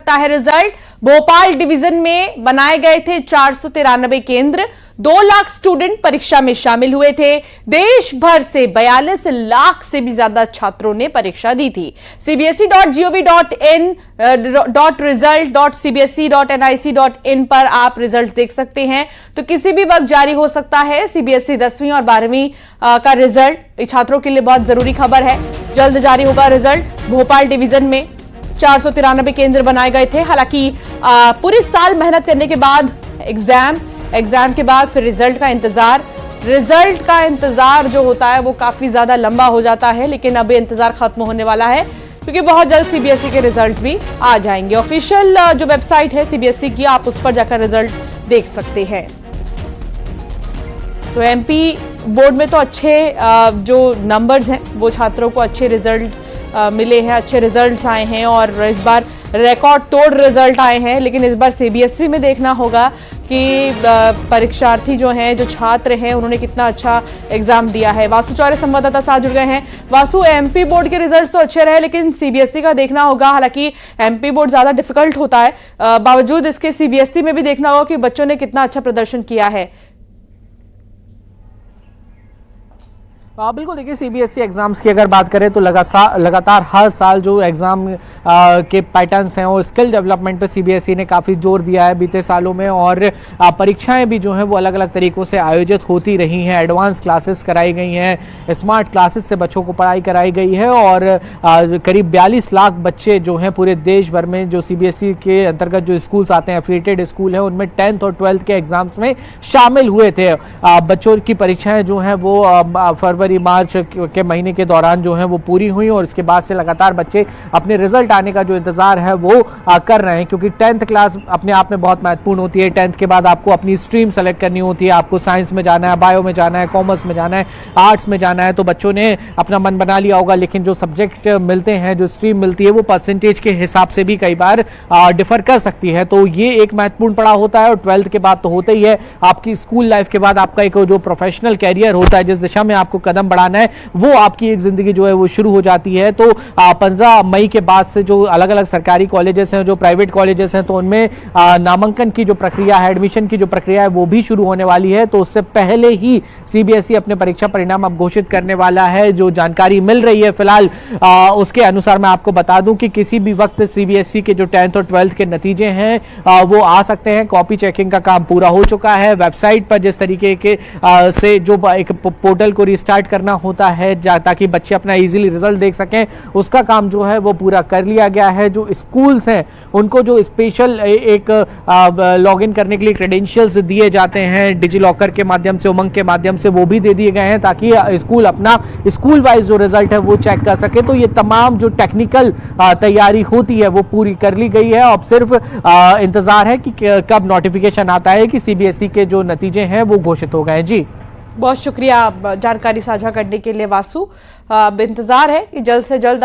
सकता है result. Bhopal division में बनाए गए थे 493 केंद्र, 2 लाख स्टूडेंट परीक्षा में शामिल हुए थे। देश भर से 42 लाख से भी ज्यादा छात्रों ने परीक्षा दी थी। cbse.gov.in.result.cbse.nic.in पर आप रिजल्ट देख सकते हैं। तो किसी भी वक्त जारी हो सकता है सीबीएसई 10वीं और 12वीं का रिजल्ट। छात्रों के लिए बहुत जरूरी खबर है, जल्द जारी होगा रिजल्ट। भोपाल डिवीजन में 493 केंद्र बनाए गए थे। हालांकि पूरे साल मेहनत करने के बाद एग्जाम के बाद फिर रिजल्ट का इंतजार जो होता है वो काफी ज्यादा लंबा हो जाता है, लेकिन अब इंतजार खत्म होने वाला है क्योंकि बहुत जल्द सीबीएसई के रिजल्ट्स भी आ जाएंगे। ऑफिशियल जो वेबसाइट है सीबीएसई की, आप उस पर जाकर रिजल्ट देख सकते हैं। तो एमपी बोर्ड में तो अच्छे जो नंबर्स हैं वो छात्रों को अच्छे रिजल्ट मिले हैं, अच्छे रिजल्ट्स आए हैं और इस बार रिकॉर्ड तोड़ रिजल्ट आए हैं। लेकिन इस बार सीबीएसई में देखना होगा कि परीक्षार्थी जो हैं, जो छात्र हैं, उन्होंने कितना अच्छा एग्जाम दिया है। वासु चौरे संवाददाता साथ जुड़ गए हैं। वासु, एमपी बोर्ड के रिजल्ट्स तो अच्छे रहे लेकिन सीबीएसई का देखना होगा। हालांकि एमपी बोर्ड ज्यादा डिफिकल्ट होता है, बावजूद इसके सीबीएसई में भी देखना होगा कि बच्चों ने कितना अच्छा प्रदर्शन किया है। बिल्कुल, देखिए सीबीएसई एग्जाम्स की अगर बात करें तो लगातार हर साल जो एग्जाम के पैटर्न्स हैं और स्किल डेवलपमेंट पे सीबीएसई ने काफ़ी जोर दिया है बीते सालों में, और परीक्षाएं भी जो हैं वो अलग अलग तरीकों से आयोजित होती रही हैं। एडवांस क्लासेस कराई गई हैं, स्मार्ट क्लासेस से बच्चों को पढ़ाई कराई गई है और करीब 42 लाख बच्चे जो हैं पूरे देश भर में जो सीबीएसई के अंतर्गत जो स्कूल्स आते हैं, एफिलिएटेड स्कूल हैं, उनमें 10th और 12th के एग्जाम्स में शामिल हुए थे। बच्चों की परीक्षाएं जो हैं वो फरवरी मार्च के महीने के दौरान जो है वो पूरी हुई और इसके बाद से लगातार बच्चे अपने रिजल्ट आने का जो इंतजार है वो कर रहे हैं, क्योंकि 10th क्लास अपने आप में बहुत महत्वपूर्ण होती है। 10th के बाद आपको अपनी स्ट्रीम सेलेक्ट करनी होती है, आपको साइंस में जाना है, बायो में जाना है, कॉमर्स में जाना है, आर्ट्स में जाना है। तो बच्चों ने अपना मन बना लिया होगा, लेकिन जो सब्जेक्ट मिलते हैं, जो स्ट्रीम मिलती है, वो परसेंटेज के हिसाब से भी कई बार डिफर कर सकती है। तो ये एक महत्वपूर्ण पड़ाव होता है और 12th के बाद तो होता ही है। आपकी स्कूल लाइफ के बाद आपका एक जो प्रोफेशनल कैरियर होता है, जिस दिशा में आपको कदम बढ़ाना है, वो आपकी एक जिंदगी जो है वो शुरू हो जाती है। तो 15 मई के बाद से जो अलग अलग सरकारी कॉलेजेस हैं, जो प्राइवेट कॉलेजेस हैं, तो उनमें नामांकन की जो प्रक्रिया है, एडमिशन की जो प्रक्रिया है, वो भी शुरू होने वाली है। तो उससे पहले ही सीबीएसई अपने परीक्षा परिणाम अब घोषित करने वाला है। जो जानकारी मिल रही है फिलहाल उसके अनुसार मैं आपको बता दूं कि किसी भी वक्त सीबीएसई के जो 10th और 12th के नतीजे हैं वो आ सकते हैं। कॉपी चेकिंग का काम पूरा हो चुका है। वेबसाइट पर जिस तरीके के से जो एक पोर्टल को रिस्टार्ट करना होता है ताकि बच्चे अपना इजीली रिजल्ट देख सकें, उसका काम जो है वो पूरा कर लिया गया है। जो स्कूल्स हैं उनको जो स्पेशल एक लॉगिन करने के लिए क्रेडेंशियल्स दिए जाते हैं डिजी लॉकर के माध्यम से, उमंग के माध्यम से, वो भी दे दिए गए हैं ताकि स्कूल अपना स्कूल वाइज जो रिजल्ट है वो चेक कर सके। तो ये तमाम जो टेक्निकल तैयारी होती है वो पूरी कर ली गई है। अब सिर्फ इंतजार है कि कब नोटिफिकेशन आता है कि सीबीएसई के जो नतीजे हैं वो घोषित हो गए। जी, बहुत शुक्रिया जानकारी साझा करने के लिए वासु। इंतजार है कि जल्द से जल्द